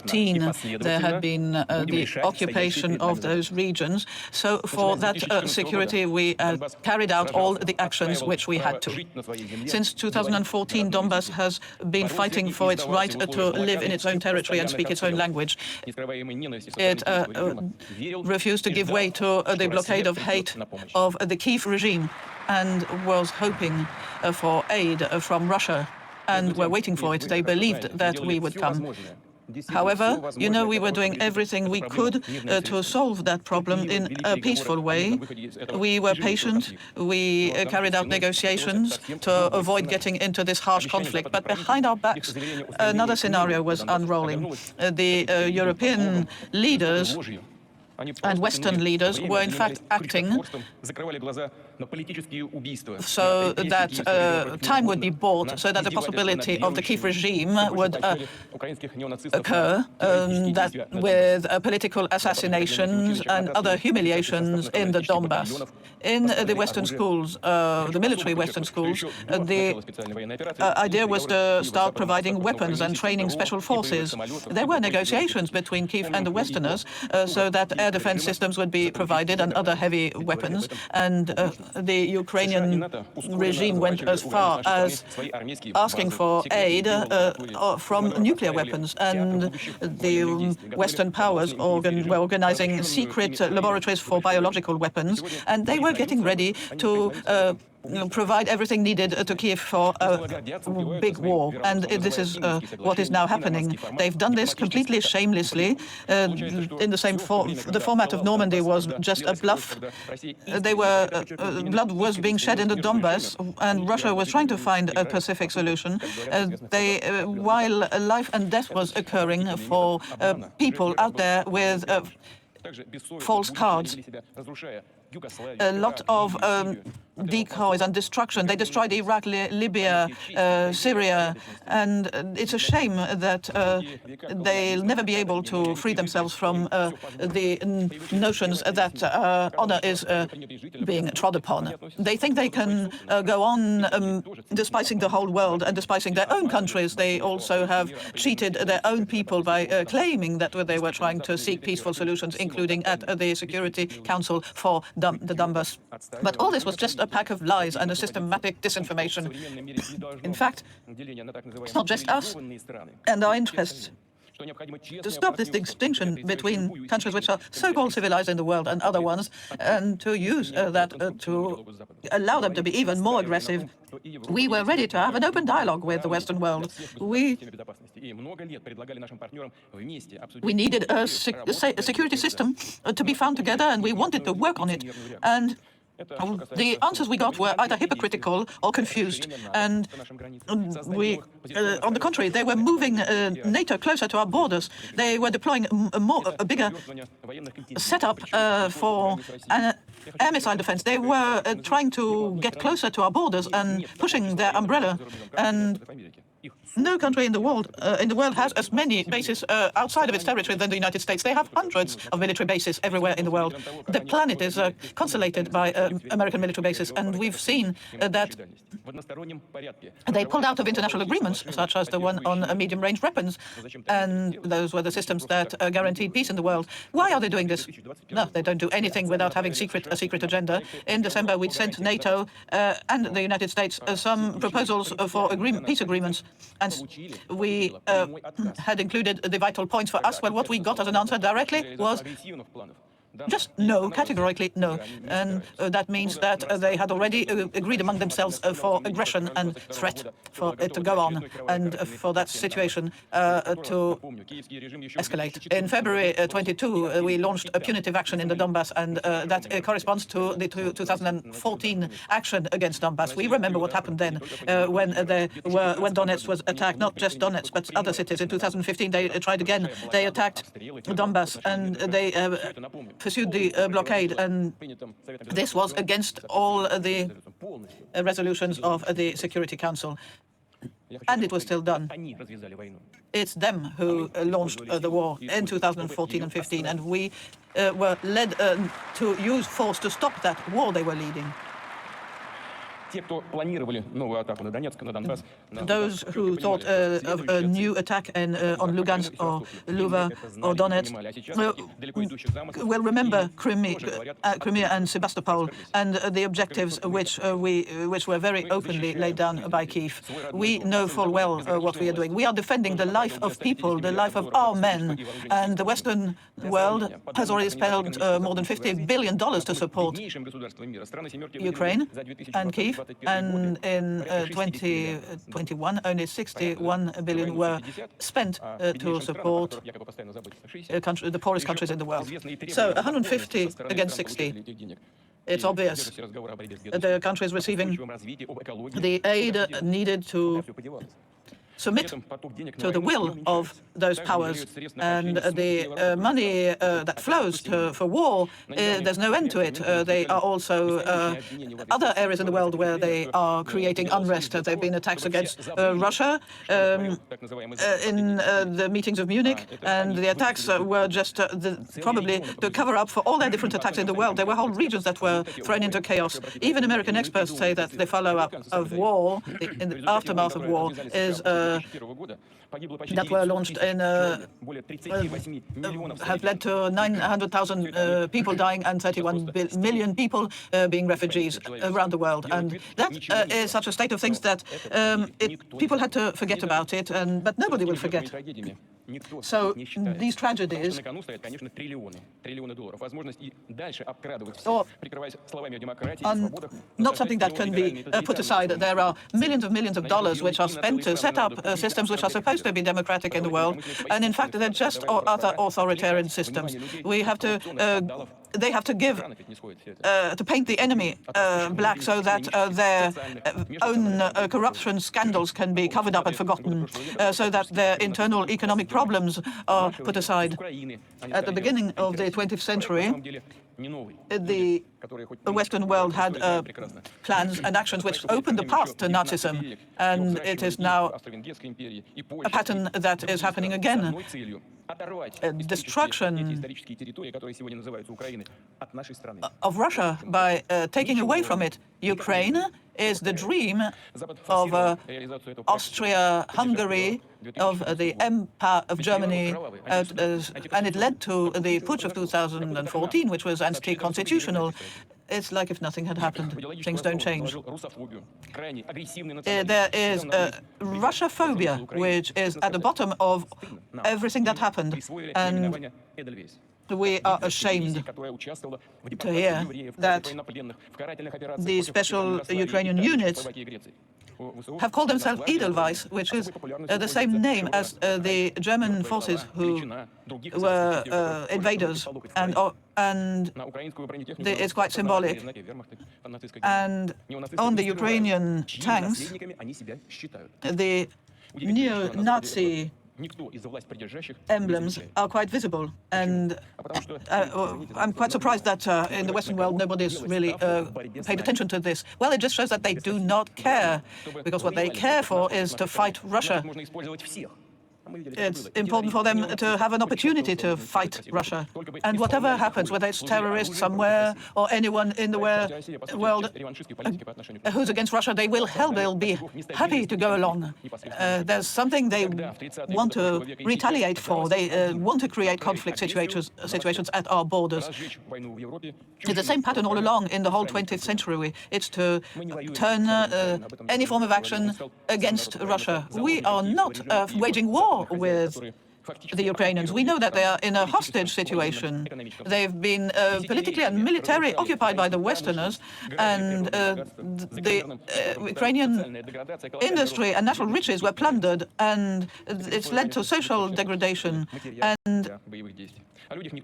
2014, there had been the occupation of those regions. So for that security, we carried out all the actions which we had to. Since 2014, Donbass has been fighting for its right to live in its own territory and speak its own language. It refused to give way to the blockade of hate of the Kiev regime and was hoping for aid from Russia, and were waiting for it. They believed that we would come. However, you know, we were doing everything we could to solve that problem in a peaceful way. We were patient. We carried out negotiations to avoid getting into this harsh conflict. But behind our backs, another scenario was unrolling. The European leaders and Western leaders were in fact acting so that time would be bought, so that the possibility of the Kiev regime would occur, that with political assassinations and other humiliations in the Donbass. In the Western schools, the military Western schools, the idea was to start providing weapons and training special forces. There were negotiations between Kiev and the Westerners so that air defense systems would be provided and other heavy weapons, and the Ukrainian regime went as far as asking for aid from nuclear weapons, and the Western powers were organizing secret laboratories for biological weapons, and they were getting ready to provide everything needed to Kiev for a big war. And this is what is now happening. They've done this completely shamelessly. In the same the format of Normandy was just a bluff. Blood was being shed in the Donbass, and Russia was trying to find a pacific solution. While life and death was occurring for people out there with false cards. A lot of decoys and destruction. They destroyed Iraq, Libya, Syria, and it's a shame that they'll never be able to free themselves from the notions that honor is being trod upon. They think they can go on despising the whole world and despising their own countries. They also have cheated their own people by claiming that they were trying to seek peaceful solutions, including at the Security Council for the Donbass. But all this was just a pack of lies and a systematic disinformation. In fact, it's not just us and our interests. To stop this distinction between countries which are so-called civilized in the world and other ones, and to use that to allow them to be even more aggressive, we were ready to have an open dialogue with the Western world. We needed a security system to be found together, and we wanted to work on it. And the answers we got were either hypocritical or confused, and on the contrary, they were moving NATO closer to our borders. They were deploying a bigger setup for air missile defense. They were trying to get closer to our borders and pushing their umbrella. And no country in the world has as many bases outside of its territory than the United States. They have hundreds of military bases everywhere in the world. The planet is constellated by American military bases, and we've seen that they pulled out of international agreements, such as the one on medium-range weapons, and those were the systems that guaranteed peace in the world. Why are they doing this? No, they don't do anything without having a secret agenda. In December, we sent NATO and the United States some proposals for peace agreements. And we had included the vital points for us. Well, what we got as an answer directly was just no, categorically no. And that means that they had already agreed among themselves for aggression and threat for it to go on, and for that situation to escalate. In February 22, we launched a punitive action in the Donbass, and that corresponds to the 2014 action against Donbass. We remember what happened then when Donetsk was attacked, not just Donetsk, but other cities. In 2015, they tried again. They attacked Donbass, and they pursued the blockade, and this was against all the resolutions of the Security Council. And it was still done. It's them who launched the war in 2014 and 15, and we were led to use force to stop that war they were leading. Those who thought of a new attack on Lugansk or Luva or Donetsk will remember Crimea and Sebastopol and the objectives which were very openly laid down by Kyiv. We know full well what we are doing. We are defending the life of people, the life of our men, and the Western world has already spent more than $50 billion to support Ukraine and Kyiv, and in 2021 only 61 billion were spent to support the poorest countries in the world. So 150 against 60. It's obvious the countries receiving the aid needed to submit to the will of those powers, and the money that flows for war, there's no end to it. They are also other areas in the world where they are creating unrest. There have been attacks against Russia in the meetings of Munich, and the attacks were just probably the cover-up for all their different attacks in the world. There were whole regions that were thrown into chaos. Even American experts say that the follow-up of war, in the aftermath of war, is that were launched in have led to 900,000 people dying and 31 million people being refugees around the world. And that is such a state of things that people had to forget about it, but nobody will forget. So these tragedies are not something that can be put aside. There are millions of dollars which are spent to set up systems which are supposed to be democratic in the world, and in fact they're just other authoritarian systems. They have to paint the enemy black so that their own corruption scandals can be covered up and forgotten, so that their internal economic problems are put aside. At the beginning of the 20th century, the Western world had plans and actions which opened the path to Nazism, and it is now a pattern that is happening again. Destruction of Russia by taking away from it Ukraine is the dream of Austria-Hungary, of the Empire of Germany, and it led to the putsch of 2014, which was anti-constitutional. It's like if nothing had happened. Things don't change. There is Russia-phobia, which is at the bottom of everything that happened. And we are ashamed to hear that the special Ukrainian units have called themselves Edelweiss, which is the same name as the German forces who were invaders, and it's quite symbolic. And on the Ukrainian tanks, the neo-Nazi emblems are quite visible, and I'm quite surprised that in the Western world nobody's really paid attention to this. Well, it just shows that they do not care, because what they care for is to fight Russia. It's important for them to have an opportunity to fight Russia. And whatever happens, whether it's terrorists somewhere or anyone in the world who's against Russia, they'll be happy to go along. There's something they want to retaliate for. They want to create conflict situations at our borders. It's the same pattern all along in the whole 20th century. It's to turn any form of action against Russia. We are not waging war with the Ukrainians. We know that they are in a hostage situation. They've been politically and militarily occupied by the Westerners, and the Ukrainian industry and natural riches were plundered, and it's led to social degradation. And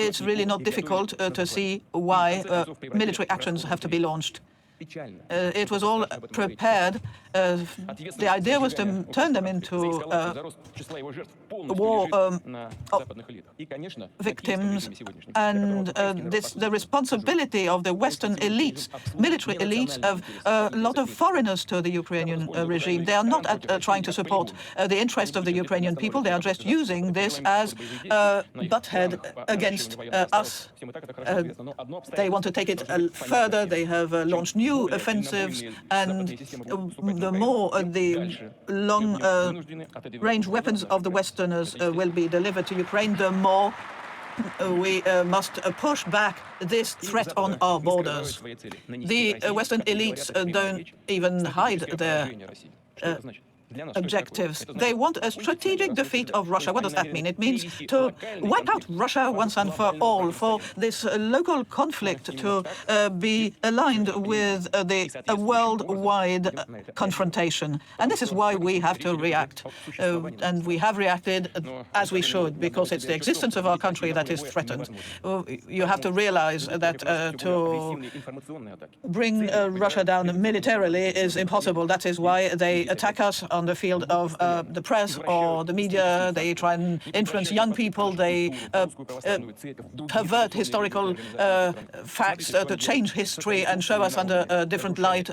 it's really not difficult to see why military actions have to be launched. It was all prepared. The idea was to turn them into war victims, and the responsibility of the Western elites, military elites, of a lot of foreigners to the Ukrainian regime. They are not trying to support the interest of the Ukrainian people. They are just using this as a butthead against us. They want to take it further. They have launched new new offensives, and the more the long-range weapons of the Westerners will be delivered to Ukraine, the more we must push back this threat on our borders. The Western elites don't even hide their objectives. They want a strategic defeat of Russia. What does that mean? It means to wipe out Russia once and for all, for this local conflict to be aligned with the worldwide confrontation. And this is why we have to react. And we have reacted as we should, because it's the existence of our country that is threatened. You have to realize that to bring Russia down militarily is impossible. That is why they attack us on the field of the press or the media. They try and influence young people. They pervert historical facts to change history and show us under a different light.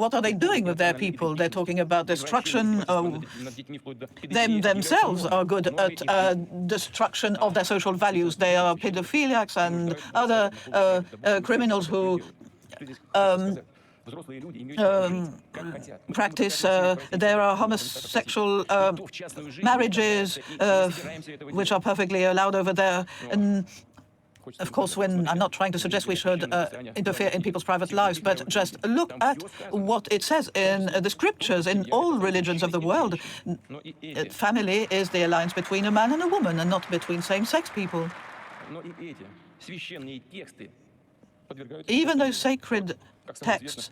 What are they doing with their people? They're talking about destruction. Themselves are good at destruction of their social values. They are pedophiliacs and other criminals who practice. There are homosexual marriages which are perfectly allowed over there. And of course, when I'm not trying to suggest we should interfere in people's private lives, but just look at what it says in the scriptures in all religions of the world. Family is the alliance between a man and a woman, and not between same-sex people. Even those sacred texts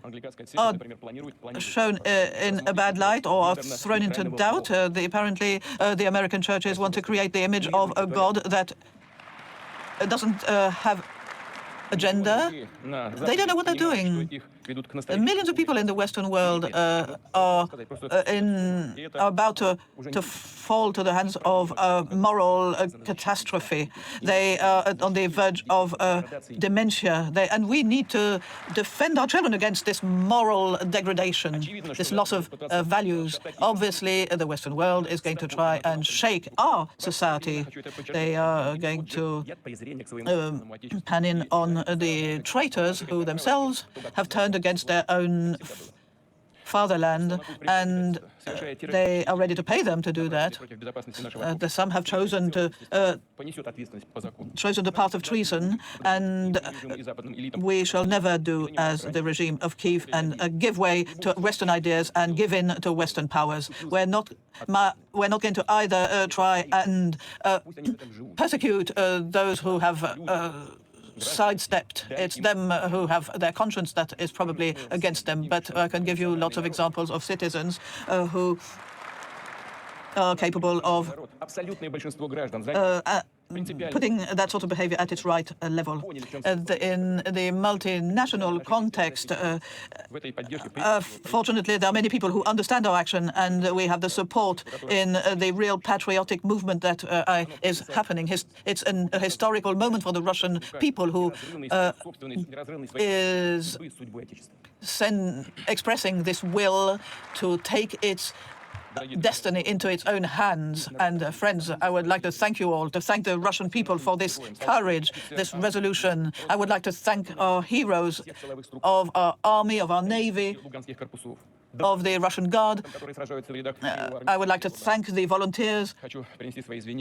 are shown in a bad light or are thrown into doubt. Apparently, the American churches want to create the image of a God that doesn't have a gender. They don't know what they're doing. Millions of people in the Western world are about to fall to the hands of a moral catastrophe. They are on the verge of dementia. And we need to defend our children against this moral degradation, this loss of values. Obviously, the Western world is going to try and shake our society. They are going to pan in on the traitors who themselves have turned against their own fatherland, and they are ready to pay them to do that. Some have chosen the path of treason, and we shall never do as the regime of Kiev and give way to Western ideas and give in to Western powers. We're not going to either try and persecute those who have sidestepped. It's them who have their conscience that is probably against them. But I can give you lots of examples of citizens who are capable of putting that sort of behavior at its right level. In the multinational context, fortunately, there are many people who understand our action, and we have the support in the real patriotic movement that is happening. It's a historical moment for the Russian people who is expressing this will to take its destiny into its own hands. And friends, I would like to thank you all, to thank the Russian people for this courage, this resolution. I would like to thank our heroes of our army, of our navy, of the Russian Guard. I would like to thank the volunteers,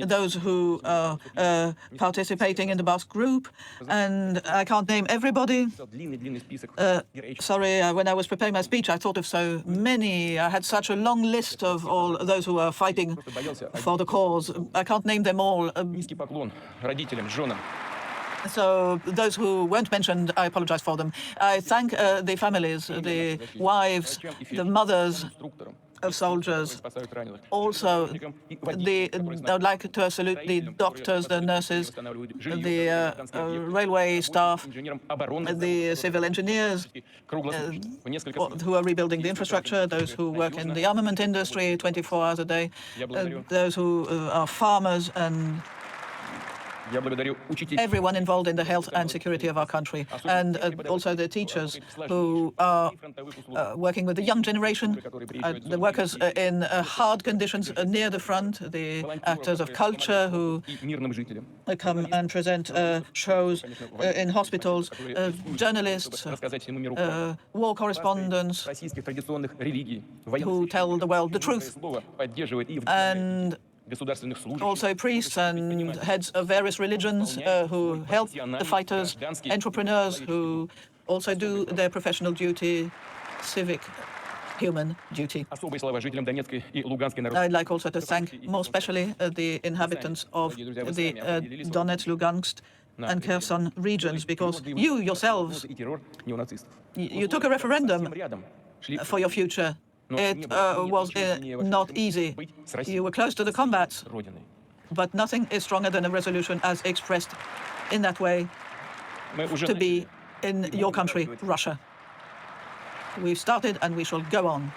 those who are participating in the Basque group, and I can't name everybody. Sorry, when I was preparing my speech, I thought of so many. I had such a long list of all those who are fighting for the cause. I can't name them all. So those who weren't mentioned, I apologize for them. I thank the families, the wives, the mothers of soldiers. Also, I would like to salute the doctors, the nurses, the railway staff, the civil engineers who are rebuilding the infrastructure, those who work in the armament industry 24 hours a day, those who are farmers and everyone involved in the health and security of our country, and also the teachers who are working with the young generation, the workers in hard conditions near the front, the actors of culture who come and present shows in hospitals, journalists, war correspondents who tell the world the truth, and also priests and heads of various religions who help the fighters, entrepreneurs who also do their professional duty, civic, human duty. I'd like also to thank more especially the inhabitants of the Donetsk, Lugansk, and Kherson regions, because you yourselves, you took a referendum for your future. It was not easy. You were close to the combat, but nothing is stronger than a resolution as expressed in that way to be in your country, Russia. We've started and we shall go on.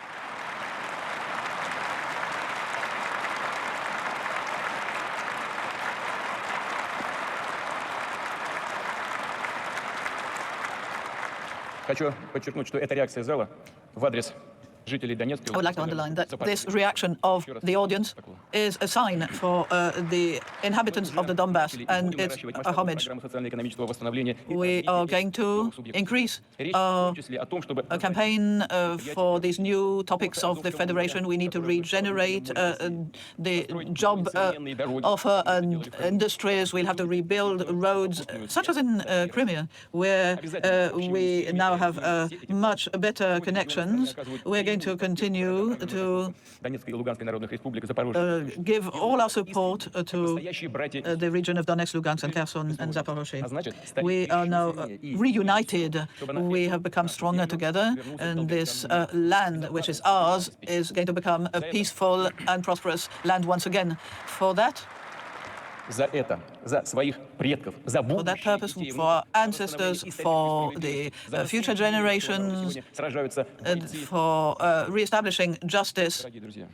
Хочу подчеркнуть, что эта реакция зала в адрес I would like to underline that this reaction of the audience is a sign for the inhabitants of the Donbass, and it's a homage. We are going to increase our campaign for these new topics of the Federation. We need to regenerate the job offer and industries. We'll have to rebuild roads, such as in Crimea, where we now have much better connections. We're going to continue to give all our support to the region of Donetsk, Lugansk, and Kherson and Zaporozhye. We are now reunited. We have become stronger together, and this land, which is ours, is going to become a peaceful and prosperous land once again. For that, for that purpose, for our ancestors, for the future generations, for re-establishing justice,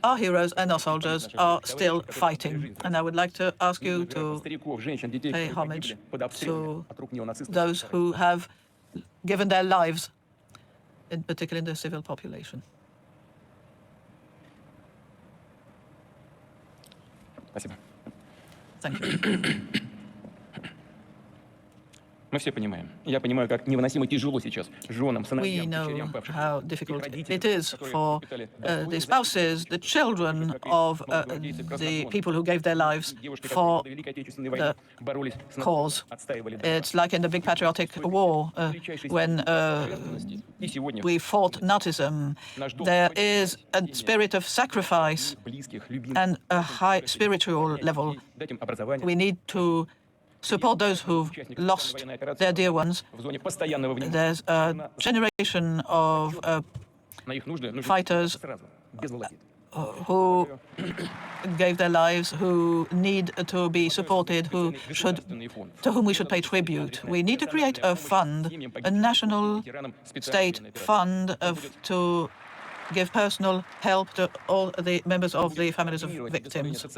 our heroes and our soldiers are still fighting. And I would like to ask you to pay homage to those who have given their lives, in particular in the civil population. Thank you. Мы все понимаем. Я понимаю, как невыносимо тяжело сейчас женам, сыновьям, дочерям, how difficult it is for the spouses, the children of the people who gave their lives for the cause. It's like in the big patriotic war when we fought Nazism. There is a spirit of sacrifice and a high spiritual level. We need to support those who've lost their dear ones. There's a generation of fighters who gave their lives, who need to be supported, to whom we should pay tribute. We need to create a fund, a national state fund to give personal help to all the members of the families of victims of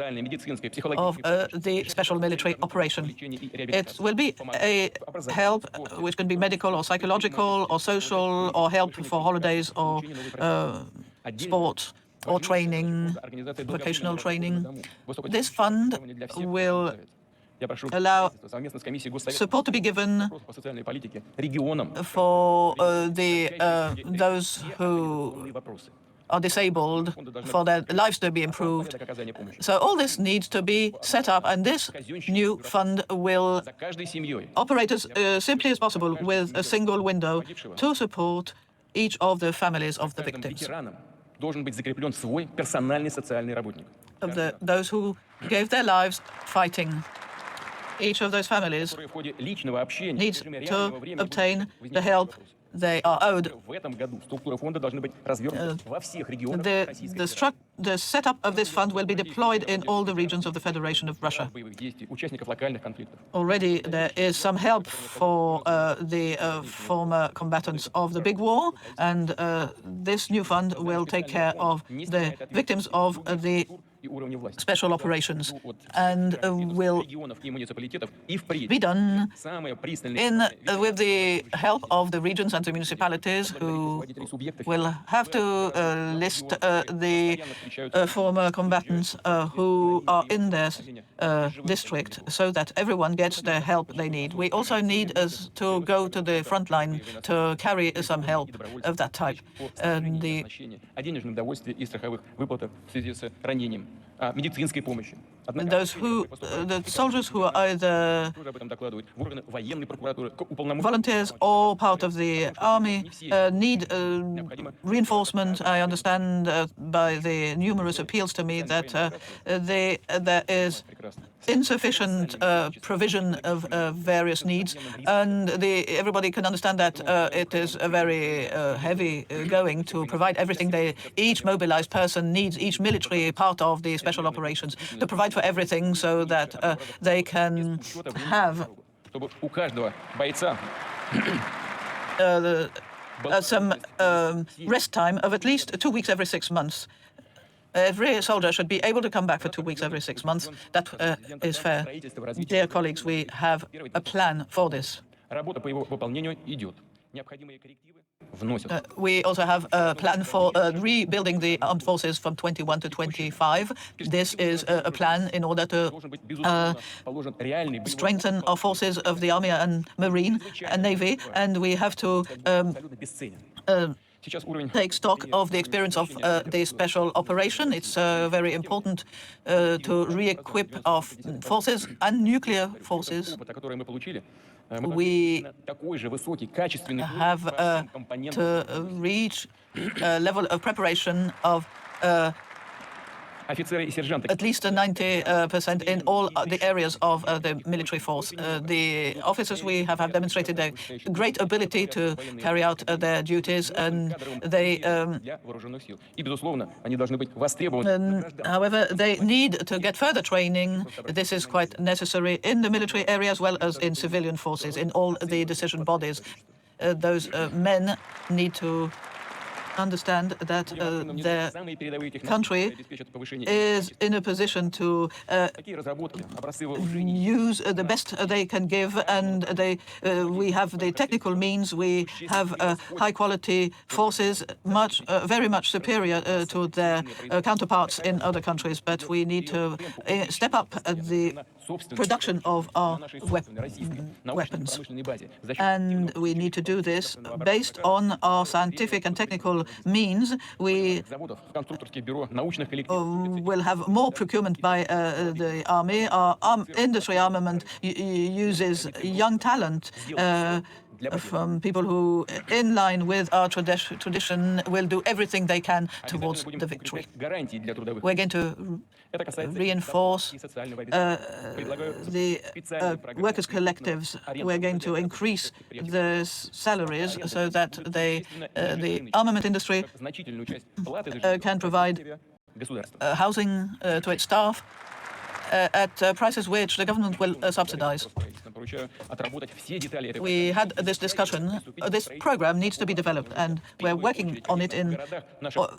the special military operation. It will be a help which can be medical or psychological or social, or help for holidays or sports or training, vocational training. This fund will allow support to be given for those who are disabled, for their lives to be improved. So all this needs to be set up, and this new fund will operate as simply as possible with a single window to support each of the families of the victims. Of those who gave their lives fighting. Each of those families needs to obtain the help they are owed. The setup of this fund will be deployed in all the regions of the Federation of Russia. Already there is some help for the former combatants of the big war, and this new fund will take care of the victims of the special operations, and will be done with the help of the regions and the municipalities, who will have to list the former combatants who are in their district, so that everyone gets the help they need. We also need us to go to the front line to carry some help of that type. The soldiers who are either volunteers or part of the army need reinforcement. I understand by the numerous appeals to me that there is insufficient provision of various needs, and everybody can understand that it is a very heavy going to provide everything each mobilized person needs, each military part of the special operations, to provide for everything so that they can have some rest time of at least 2 weeks every 6 months. Every soldier should be able to come back for 2 weeks every 6 months. That is fair. Dear colleagues, we have a plan for this. We also have a plan for rebuilding the armed forces from 21 to 25. This is a plan in order to strengthen our forces of the Army and Marine and Navy, and we have to take stock of the experience of the special operation. It's very important to re-equip our forces and nuclear forces. We have to reach a level of preparation of at least 90% in all the areas of the military force. The officers we have demonstrated a great ability to carry out their duties, and they, however, they need to get further training. This is quite necessary in the military area as well as in civilian forces, in all the decision bodies. Those men need to understand that their country is in a position to use the best they can give, and we have the technical means. We have high-quality forces, very much superior to their counterparts in other countries. But we need to step up the production of our weapons, and we need to do this based on our scientific and technical means. We will have more procurement by the army. Our industry armament uses young talent from people who, in line with our tradition, will do everything they can towards the victory. We're going to reinforce the workers' collectives. We're going to increase the salaries so that the armament industry can provide housing to its staff at prices which the government will subsidize. We had this discussion. This program needs to be developed, and we're working on it in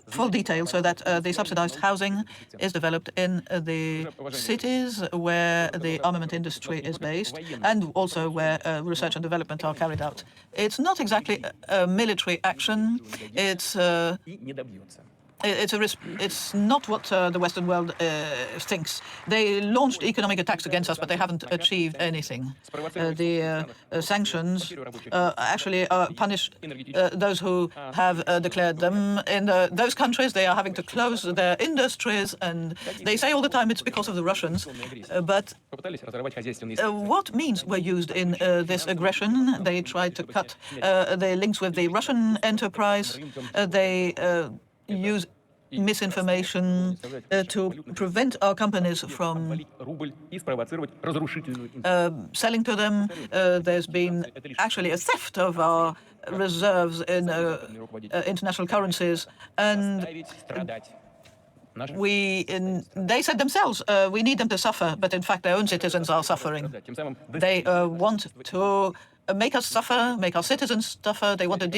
full detail so that the subsidized housing is developed in the cities where the armament industry is based, and also where research and development are carried out. It's not exactly a military action. It's not what the Western world thinks. They launched economic attacks against us, but they haven't achieved anything. The sanctions actually punish those who have declared them. In those countries, they are having to close their industries, and they say all the time it's because of the Russians. But what means were used in this aggression? They tried to cut the links with the Russian enterprise. They use misinformation to prevent our companies from selling to them. There's been actually a theft of our reserves in international currencies, and they said themselves, we need them to suffer, but in fact their own citizens are suffering. They want to make us suffer, make our citizens suffer. They want to